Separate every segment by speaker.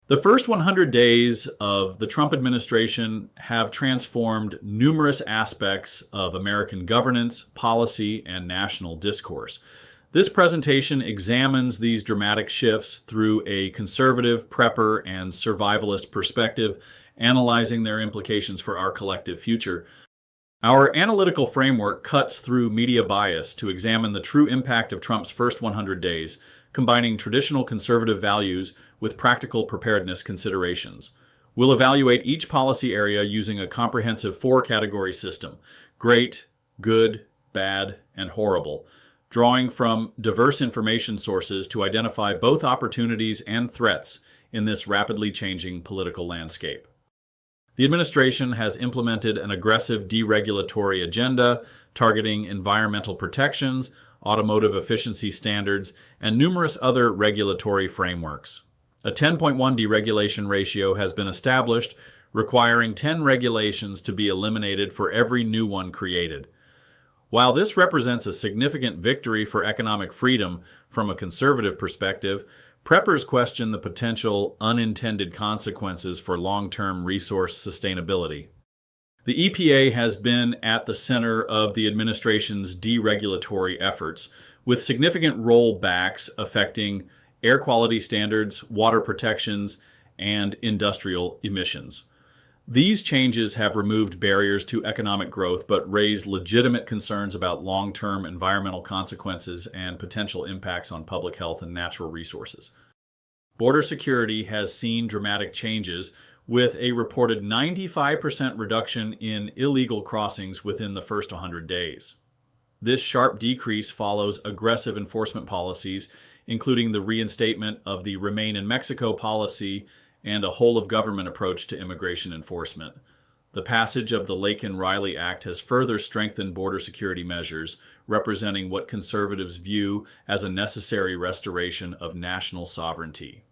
Speaker 1: The first 100 days of the Trump administration have transformed numerous aspects of American governance, policy, and national discourse. This presentation examines these dramatic shifts through a conservative, prepper, and survivalist perspective, analyzing their implications for our collective future. Our analytical framework cuts through media bias to examine the true impact of Trump's first 100 days, combining traditional conservative values with practical preparedness considerations. We'll evaluate each policy area using a comprehensive four-category system: great, good, bad, and horrible, drawing from diverse information sources to identify both opportunities and threats in this rapidly changing political landscape. The administration has implemented an aggressive deregulatory agenda targeting environmental protections, automotive efficiency standards, and numerous other regulatory frameworks. A 10.1 deregulation ratio has been established, requiring 10 regulations to be eliminated for every new one created. While this represents a significant victory for economic freedom from a conservative perspective, preppers question the potential unintended consequences for long-term resource sustainability. The EPA has been at the center of the administration's deregulatory efforts, with significant rollbacks affecting air quality standards, water protections, and industrial emissions. These changes have removed barriers to economic growth but raised legitimate concerns about long-term environmental consequences and potential impacts on public health and natural resources. Border security has seen dramatic changes, with a reported 95% reduction in illegal crossings within the first 100 days. This sharp decrease follows aggressive enforcement policies, including the reinstatement of the Remain in Mexico policy and a whole-of-government approach to immigration enforcement. The passage of the Laken-Riley Act has further strengthened border security measures, representing what conservatives view as a necessary restoration of national sovereignty.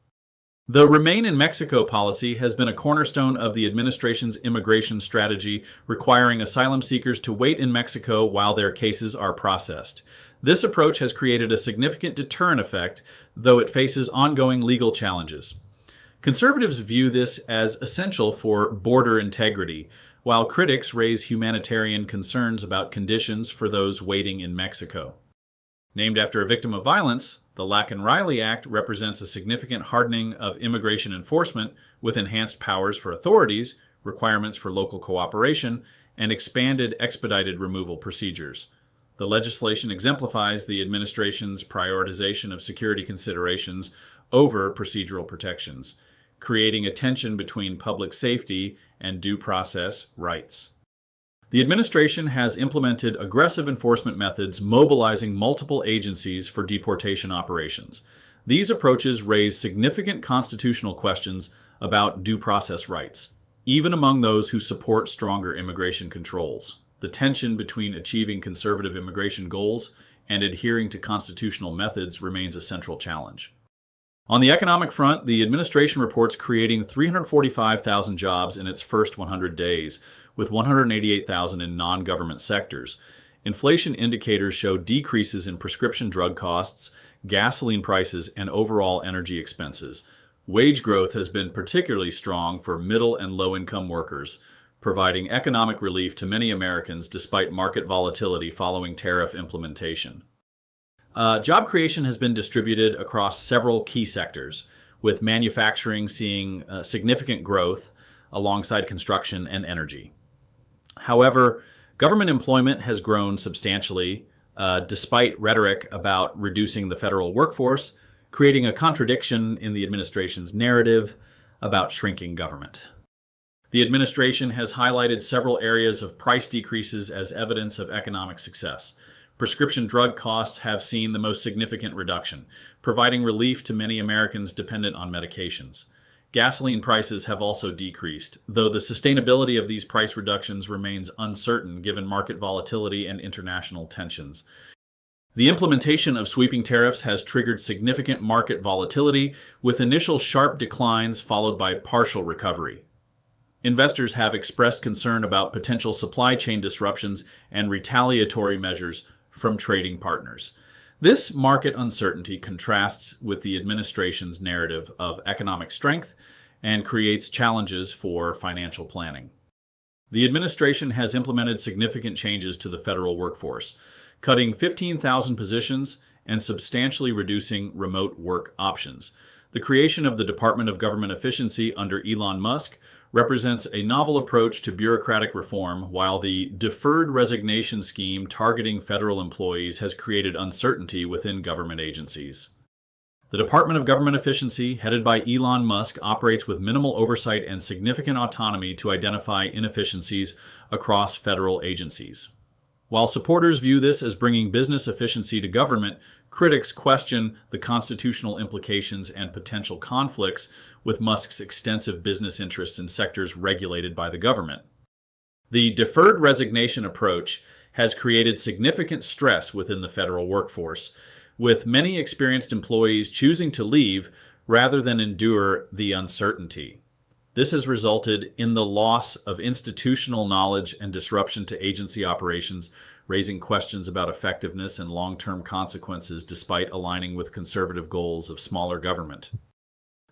Speaker 1: The Remain in Mexico policy has been a cornerstone of the administration's immigration strategy, requiring asylum seekers to wait in Mexico while their cases are processed. This approach has created a significant deterrent effect, though it faces ongoing legal challenges. Conservatives view this as essential for border integrity, while critics raise humanitarian concerns about conditions for those waiting in Mexico. Named after a victim of violence, the Laken-Riley Act represents a significant hardening of immigration enforcement with enhanced powers for authorities, requirements for local cooperation, and expanded expedited removal procedures. The legislation exemplifies the administration's prioritization of security considerations over procedural protections, creating a tension between public safety and due process rights. The administration has implemented aggressive enforcement methods, mobilizing multiple agencies for deportation operations. These approaches raise significant constitutional questions about due process rights, even among those who support stronger immigration controls. The tension between achieving conservative immigration goals and adhering to constitutional methods remains a central challenge. On the economic front, the administration reports creating 345,000 jobs in its first 100 days, with 188,000 in non-government sectors. Inflation indicators show decreases in prescription drug costs, gasoline prices, and overall energy expenses. Wage growth has been particularly strong for middle and low-income workers, providing economic relief to many Americans despite market volatility following tariff implementation. Job creation has been distributed across several key sectors, with manufacturing seeing significant growth alongside construction and energy. However, government employment has grown substantially, despite rhetoric about reducing the federal workforce, creating a contradiction in the administration's narrative about shrinking government. The administration has highlighted several areas of price decreases as evidence of economic success. Prescription drug costs have seen the most significant reduction, providing relief to many Americans dependent on medications. Gasoline prices have also decreased, though the sustainability of these price reductions remains uncertain given market volatility and international tensions. The implementation of sweeping tariffs has triggered significant market volatility, with initial sharp declines followed by partial recovery. Investors have expressed concern about potential supply chain disruptions and retaliatory measures from trading partners. This market uncertainty contrasts with the administration's narrative of economic strength and creates challenges for financial planning. The administration has implemented significant changes to the federal workforce, cutting 15,000 positions and substantially reducing remote work options. The creation of the Department of Government Efficiency under Elon Musk represents a novel approach to bureaucratic reform, while the deferred resignation scheme targeting federal employees has created uncertainty within government agencies. The Department of Government Efficiency, headed by Elon Musk, operates with minimal oversight and significant autonomy to identify inefficiencies across federal agencies. While supporters view this as bringing business efficiency to government, critics question the constitutional implications and potential conflicts with Musk's extensive business interests in sectors regulated by the government. The deferred resignation approach has created significant stress within the federal workforce, with many experienced employees choosing to leave rather than endure the uncertainty. This has resulted in the loss of institutional knowledge and disruption to agency operations, raising questions about effectiveness and long-term consequences despite aligning with conservative goals of smaller government.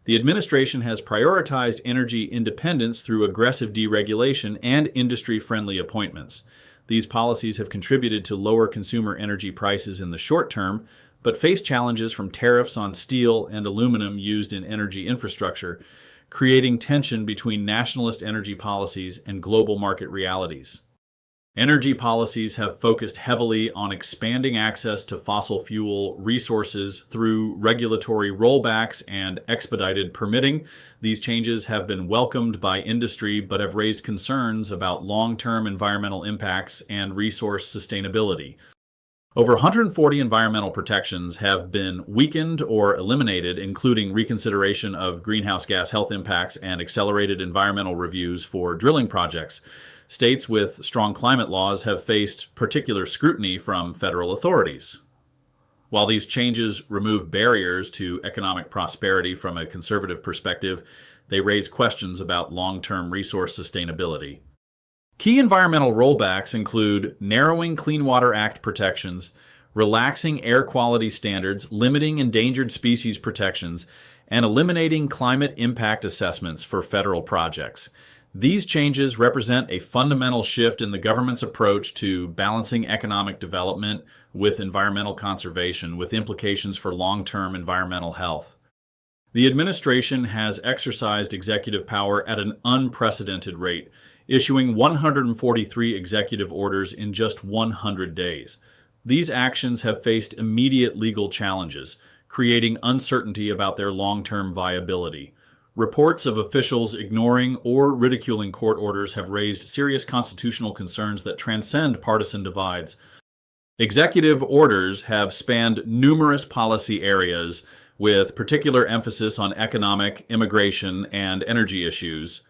Speaker 1: The administration has prioritized energy independence through aggressive deregulation and industry-friendly appointments. These policies have contributed to lower consumer energy prices in the short term, but face challenges from tariffs on steel and aluminum used in energy infrastructure, creating tension between nationalist energy policies and global market realities. Energy policies have focused heavily on expanding access to fossil fuel resources through regulatory rollbacks and expedited permitting. These changes have been welcomed by industry but have raised concerns about long-term environmental impacts and resource sustainability. Over 140 environmental protections have been weakened or eliminated, including reconsideration of greenhouse gas health impacts and accelerated environmental reviews for drilling projects. States with strong climate laws have faced particular scrutiny from federal authorities. While these changes remove barriers to economic prosperity from a conservative perspective, they raise questions about long-term resource sustainability. Key environmental rollbacks include narrowing Clean Water Act protections, relaxing air quality standards, limiting endangered species protections, and eliminating climate impact assessments for federal projects. These changes represent a fundamental shift in the government's approach to balancing economic development with environmental conservation, with implications for long-term environmental health. The administration has exercised executive power at an unprecedented rate, issuing 143 executive orders in just 100 days. These actions have faced immediate legal challenges, creating uncertainty about their long-term viability. Reports of officials ignoring or ridiculing court orders have raised serious constitutional concerns that transcend partisan divides. Executive orders have spanned numerous policy areas, with particular emphasis on economic, immigration, and energy issues.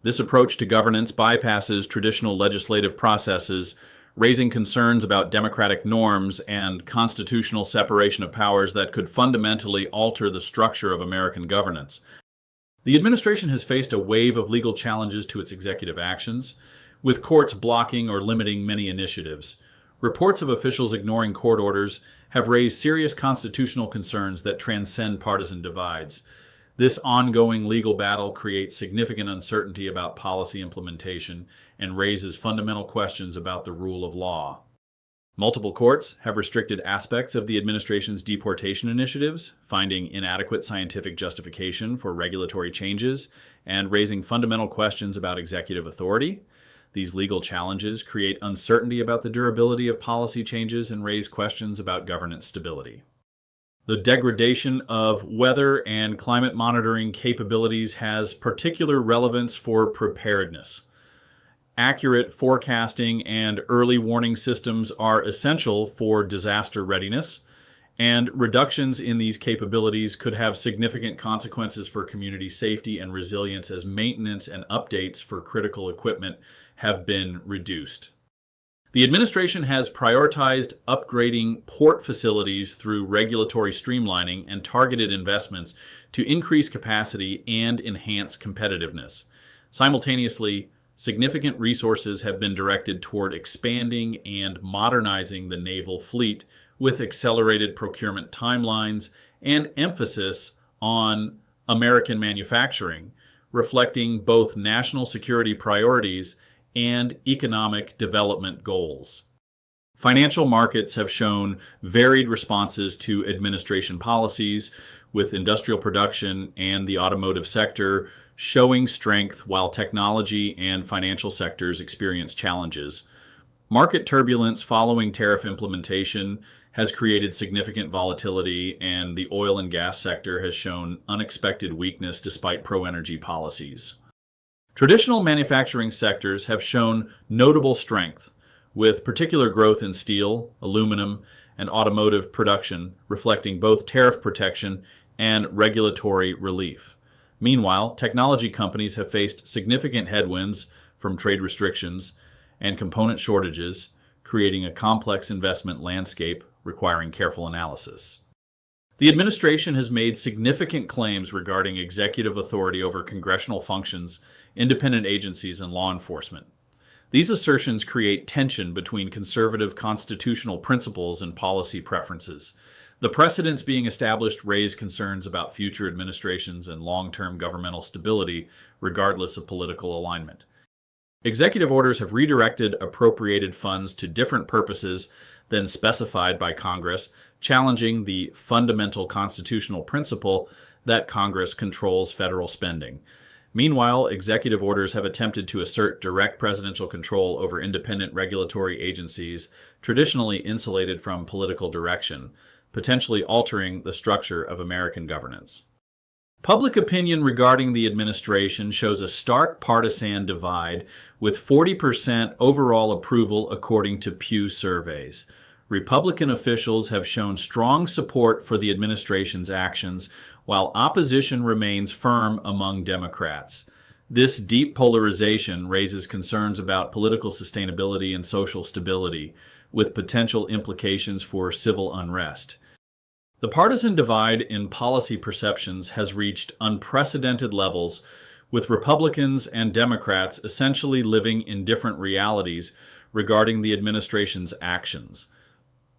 Speaker 1: This approach to governance bypasses traditional legislative processes, raising concerns about democratic norms and constitutional separation of powers that could fundamentally alter the structure of American governance. The administration has faced a wave of legal challenges to its executive actions, with courts blocking or limiting many initiatives. Reports of officials ignoring court orders have raised serious constitutional concerns that transcend partisan divides. This ongoing legal battle creates significant uncertainty about policy implementation and raises fundamental questions about the rule of law. Multiple courts have restricted aspects of the administration's deportation initiatives, finding inadequate scientific justification for regulatory changes and raising fundamental questions about executive authority. These legal challenges create uncertainty about the durability of policy changes and raise questions about governance stability. The degradation of weather and climate monitoring capabilities has particular relevance for preparedness. Accurate forecasting and early warning systems are essential for disaster readiness, and reductions in these capabilities could have significant consequences for community safety and resilience as maintenance and updates for critical equipment have been reduced. The administration has prioritized upgrading port facilities through regulatory streamlining and targeted investments to increase capacity and enhance competitiveness. Simultaneously, significant resources have been directed toward expanding and modernizing the naval fleet with accelerated procurement timelines and emphasis on American manufacturing, reflecting both national security priorities and economic development goals. Financial markets have shown varied responses to administration policies, with industrial production and the automotive sector showing strength while technology and financial sectors experience challenges. Market turbulence following tariff implementation has created significant volatility, and the oil and gas sector has shown unexpected weakness despite pro-energy policies. Traditional manufacturing sectors have shown notable strength, with particular growth in steel, aluminum, and automotive production, reflecting both tariff protection and regulatory relief. Meanwhile, technology companies have faced significant headwinds from trade restrictions and component shortages, creating a complex investment landscape requiring careful analysis. The administration has made significant claims regarding executive authority over congressional functions, independent agencies, and law enforcement. These assertions create tension between conservative constitutional principles and policy preferences. The precedents being established raise concerns about future administrations and long-term governmental stability, regardless of political alignment. Executive orders have redirected appropriated funds to different purposes than specified by Congress, challenging the fundamental constitutional principle that Congress controls federal spending. Meanwhile, executive orders have attempted to assert direct presidential control over independent regulatory agencies traditionally insulated from political direction, potentially altering the structure of American governance. Public opinion regarding the administration shows a stark partisan divide, with 40% overall approval according to Pew surveys. Republican officials have shown strong support for the administration's actions, while opposition remains firm among Democrats. This deep polarization raises concerns about political sustainability and social stability, with potential implications for civil unrest. The partisan divide in policy perceptions has reached unprecedented levels, with Republicans and Democrats essentially living in different realities regarding the administration's actions.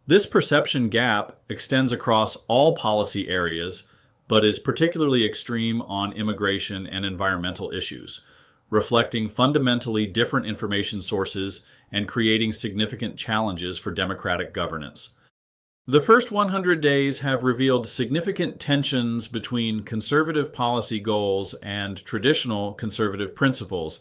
Speaker 1: This perception gap extends across all policy areas, but is particularly extreme on immigration and environmental issues, reflecting fundamentally different information sources and creating significant challenges for democratic governance. The first 100 days have revealed significant tensions between conservative policy goals and traditional conservative principles.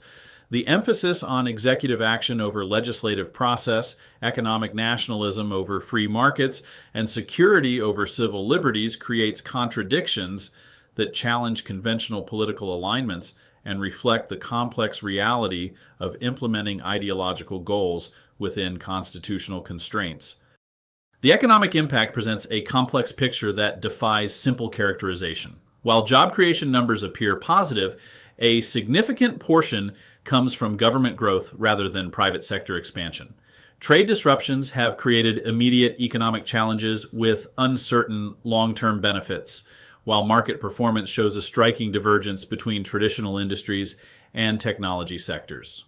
Speaker 1: The emphasis on executive action over legislative process, economic nationalism over free markets, and security over civil liberties creates contradictions that challenge conventional political alignments and reflect the complex reality of implementing ideological goals within constitutional constraints. The economic impact presents a complex picture that defies simple characterization. While job creation numbers appear positive, a significant portion comes from government growth rather than private sector expansion. Trade disruptions have created immediate economic challenges with uncertain long-term benefits, while market performance shows a striking divergence between traditional industries and technology sectors.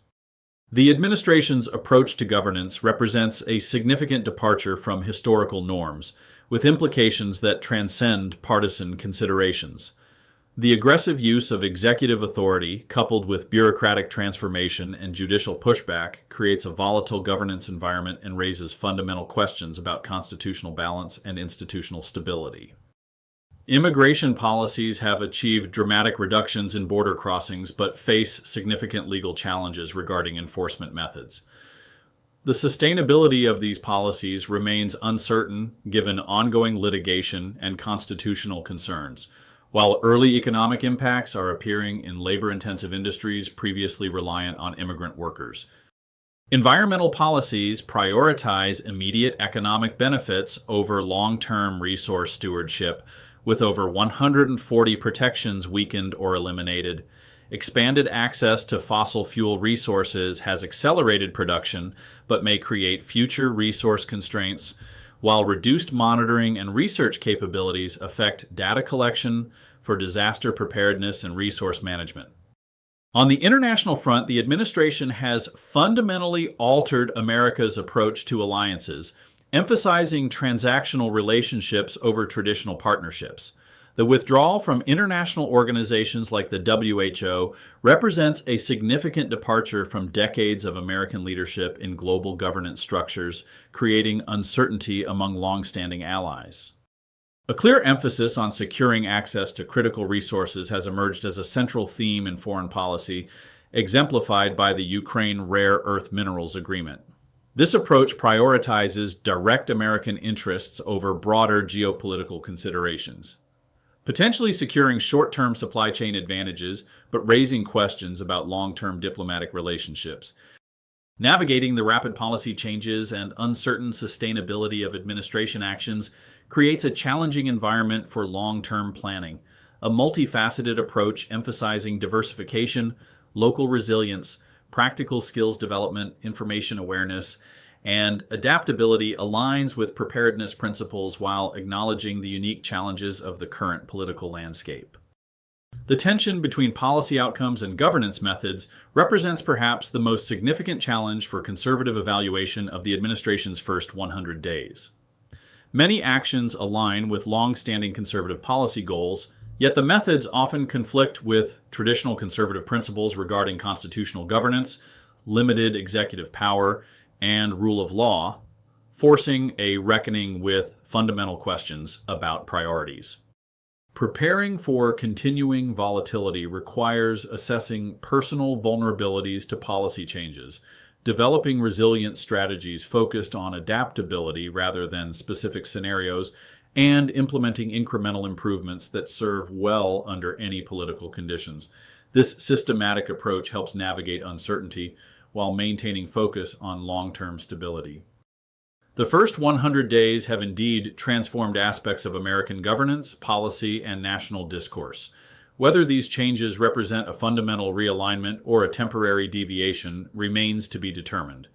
Speaker 1: The administration's approach to governance represents a significant departure from historical norms, with implications that transcend partisan considerations. The aggressive use of executive authority, coupled with bureaucratic transformation and judicial pushback, creates a volatile governance environment and raises fundamental questions about constitutional balance and institutional stability. Immigration policies have achieved dramatic reductions in border crossings, but face significant legal challenges regarding enforcement methods. The sustainability of these policies remains uncertain given ongoing litigation and constitutional concerns, while early economic impacts are appearing in labor-intensive industries previously reliant on immigrant workers. Environmental policies prioritize immediate economic benefits over long-term resource stewardship, with over 140 protections weakened or eliminated. Expanded access to fossil fuel resources has accelerated production, but may create future resource constraints, while reduced monitoring and research capabilities affect data collection for disaster preparedness and resource management. On the international front, the administration has fundamentally altered America's approach to alliances, emphasizing transactional relationships over traditional partnerships. The withdrawal from international organizations like the WHO represents a significant departure from decades of American leadership in global governance structures, creating uncertainty among long-standing allies. A clear emphasis on securing access to critical resources has emerged as a central theme in foreign policy, exemplified by the Ukraine Rare Earth Minerals Agreement. This approach prioritizes direct American interests over broader geopolitical considerations, potentially securing short-term supply chain advantages, but raising questions about long-term diplomatic relationships. Navigating the rapid policy changes and uncertain sustainability of administration actions creates a challenging environment for long-term planning. A multifaceted approach emphasizing diversification, local resilience, practical skills development, information awareness, and adaptability aligns with preparedness principles while acknowledging the unique challenges of the current political landscape. The tension between policy outcomes and governance methods represents perhaps the most significant challenge for conservative evaluation of the administration's first 100 days. Many actions align with long-standing conservative policy goals, yet the methods often conflict with traditional conservative principles regarding constitutional governance, limited executive power, and rule of law, forcing a reckoning with fundamental questions about priorities. Preparing for continuing volatility requires assessing personal vulnerabilities to policy changes, developing resilient strategies focused on adaptability rather than specific scenarios, and implementing incremental improvements that serve well under any political conditions. This systematic approach helps navigate uncertainty while maintaining focus on long-term stability. The first 100 days have indeed transformed aspects of American governance, policy, and national discourse. Whether these changes represent a fundamental realignment or a temporary deviation remains to be determined.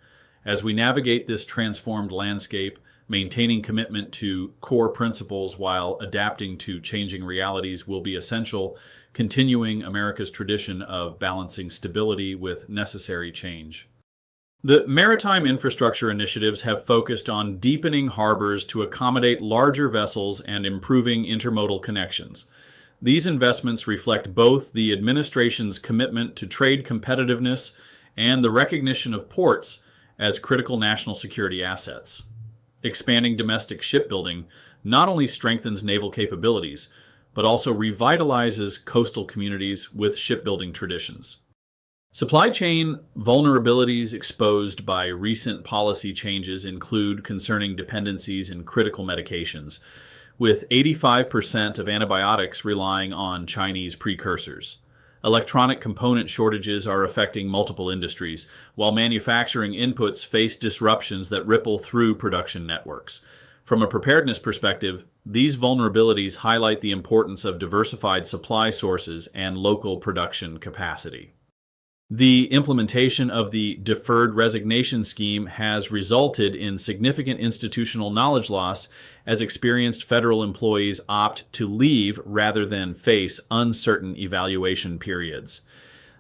Speaker 1: As we navigate this transformed landscape, maintaining commitment to core principles while adapting to changing realities will be essential, continuing America's tradition of balancing stability with necessary change. The maritime infrastructure initiatives have focused on deepening harbors to accommodate larger vessels and improving intermodal connections. These investments reflect both the administration's commitment to trade competitiveness and the recognition of ports as critical national security assets. Expanding domestic shipbuilding not only strengthens naval capabilities, but also revitalizes coastal communities with shipbuilding traditions. Supply chain vulnerabilities exposed by recent policy changes include concerning dependencies in critical medications, with 85% of antibiotics relying on Chinese precursors. Electronic component shortages are affecting multiple industries, while manufacturing inputs face disruptions that ripple through production networks. From a preparedness perspective, these vulnerabilities highlight the importance of diversified supply sources and local production capacity. The implementation of the deferred resignation scheme has resulted in significant institutional knowledge loss as experienced federal employees opt to leave rather than face uncertain evaluation periods.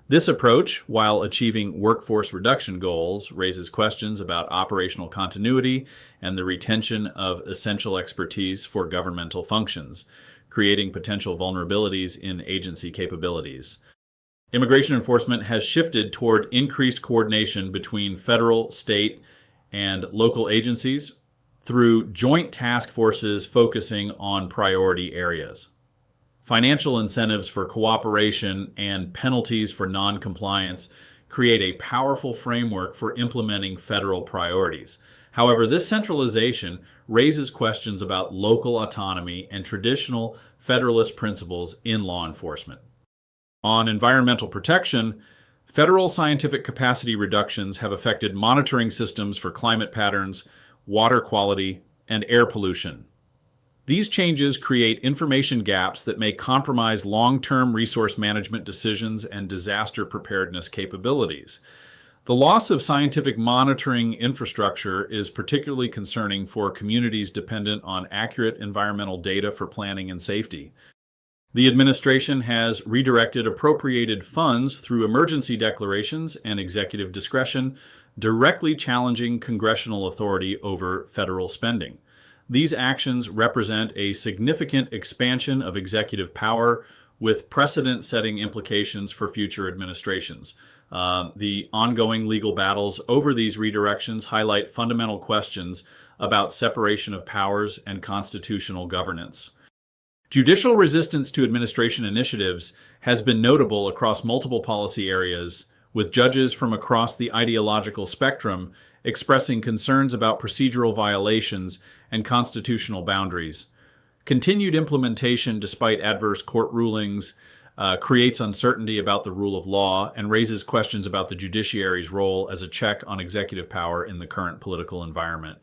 Speaker 1: This approach, while achieving workforce reduction goals, raises questions about operational continuity and the retention of essential expertise for governmental functions, creating potential vulnerabilities in agency capabilities. Immigration enforcement has shifted toward increased coordination between federal, state, and local agencies through joint task forces focusing on priority areas. Financial incentives for cooperation and penalties for non-compliance create a powerful framework for implementing federal priorities. However, this centralization raises questions about local autonomy and traditional federalist principles in law enforcement. On environmental protection, federal scientific capacity reductions have affected monitoring systems for climate patterns, water quality, and air pollution. These changes create information gaps that may compromise long-term resource management decisions and disaster preparedness capabilities. The loss of scientific monitoring infrastructure is particularly concerning for communities dependent on accurate environmental data for planning and safety. The administration has redirected appropriated funds through emergency declarations and executive discretion, directly challenging congressional authority over federal spending. These actions represent a significant expansion of executive power with precedent-setting implications for future administrations. The ongoing legal battles over these redirections highlight fundamental questions about separation of powers and constitutional governance. Judicial resistance to administration initiatives has been notable across multiple policy areas, with judges from across the ideological spectrum expressing concerns about procedural violations and constitutional boundaries. Continued implementation despite adverse court rulings creates uncertainty about the rule of law and raises questions about the judiciary's role as a check on executive power in the current political environment.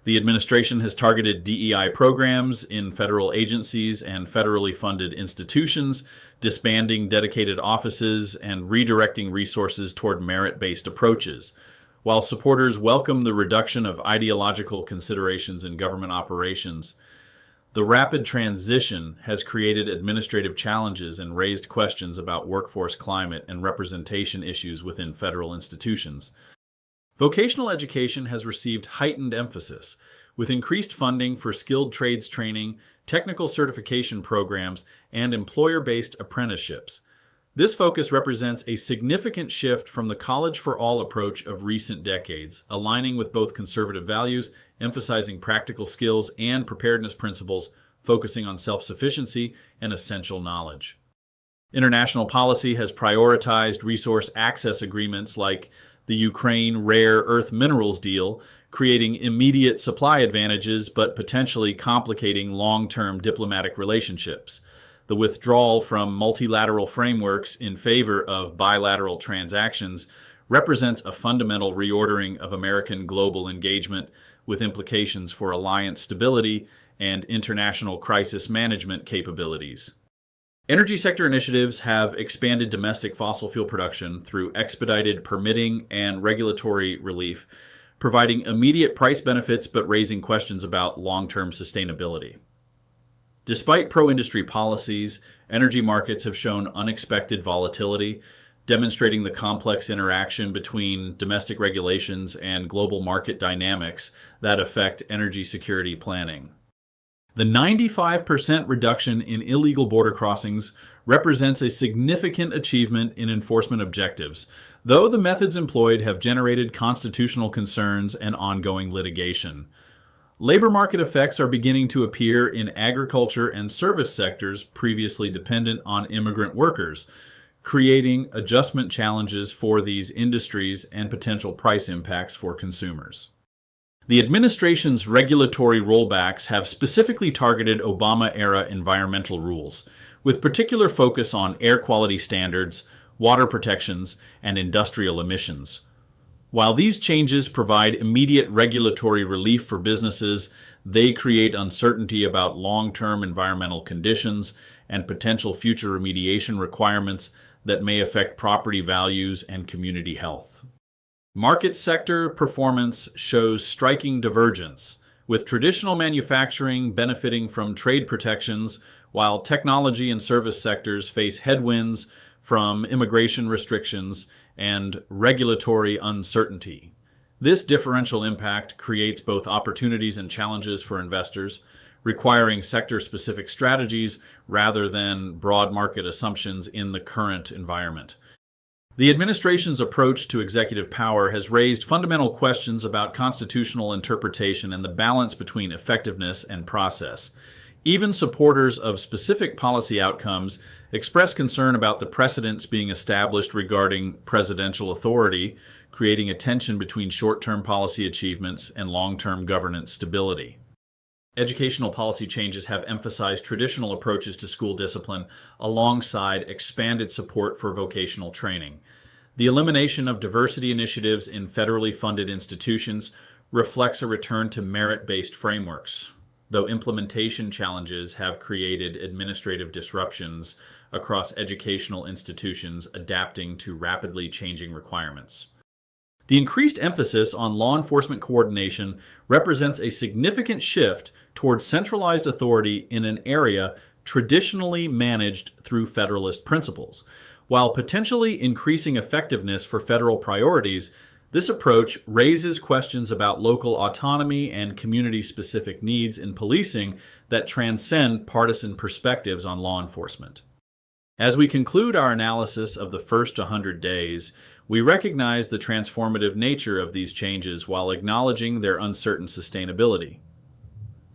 Speaker 1: The administration has targeted DEI programs in federal agencies and federally funded institutions, disbanding dedicated offices and redirecting resources toward merit-based approaches. While supporters welcome the reduction of ideological considerations in government operations, the rapid transition has created administrative challenges and raised questions about workforce climate and representation issues within federal institutions. Vocational education has received heightened emphasis, with increased funding for skilled trades training, technical certification programs, and employer-based apprenticeships. This focus represents a significant shift from the college for all approach of recent decades, aligning with both conservative values, emphasizing practical skills, and preparedness principles, focusing on self-sufficiency and essential knowledge. International policy has prioritized resource access agreements like the Ukraine rare earth minerals deal, creating immediate supply advantages but potentially complicating long-term diplomatic relationships. The withdrawal from multilateral frameworks in favor of bilateral transactions represents a fundamental reordering of American global engagement with implications for alliance stability and international crisis management capabilities. Energy sector initiatives have expanded domestic fossil fuel production through expedited permitting and regulatory relief, providing immediate price benefits but raising questions about long-term sustainability. Despite pro-industry policies, energy markets have shown unexpected volatility, demonstrating the complex interaction between domestic regulations and global market dynamics that affect energy security planning. The 95% reduction in illegal border crossings represents a significant achievement in enforcement objectives, though the methods employed have generated constitutional concerns and ongoing litigation. Labor market effects are beginning to appear in agriculture and service sectors previously dependent on immigrant workers, creating adjustment challenges for these industries and potential price impacts for consumers. The administration's regulatory rollbacks have specifically targeted Obama-era environmental rules, with particular focus on air quality standards, water protections, and industrial emissions. While these changes provide immediate regulatory relief for businesses, they create uncertainty about long-term environmental conditions and potential future remediation requirements that may affect property values and community health. Market sector performance shows striking divergence, with traditional manufacturing benefiting from trade protections, while technology and service sectors face headwinds from immigration restrictions and regulatory uncertainty. This differential impact creates both opportunities and challenges for investors, requiring sector-specific strategies rather than broad market assumptions in the current environment. The administration's approach to executive power has raised fundamental questions about constitutional interpretation and the balance between effectiveness and process. Even supporters of specific policy outcomes express concern about the precedents being established regarding presidential authority, creating a tension between short-term policy achievements and long-term governance stability. Educational policy changes have emphasized traditional approaches to school discipline alongside expanded support for vocational training. The elimination of diversity initiatives in federally funded institutions reflects a return to merit-based frameworks, though implementation challenges have created administrative disruptions across educational institutions adapting to rapidly changing requirements. The increased emphasis on law enforcement coordination represents a significant shift towards centralized authority in an area traditionally managed through Federalist principles. While potentially increasing effectiveness for federal priorities, This approach raises questions about local autonomy and community-specific needs in policing that transcend partisan perspectives on law enforcement. As we conclude our analysis of the first 100 days, we recognize the transformative nature of these changes while acknowledging their uncertain sustainability.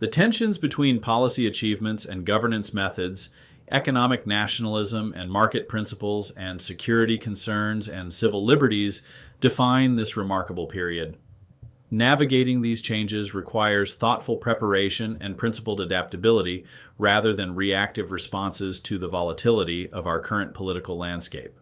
Speaker 1: The tensions between policy achievements and governance methods, economic nationalism and market principles, and security concerns and civil liberties define this remarkable period. Navigating these changes requires thoughtful preparation and principled adaptability rather than reactive responses to the volatility of our current political landscape.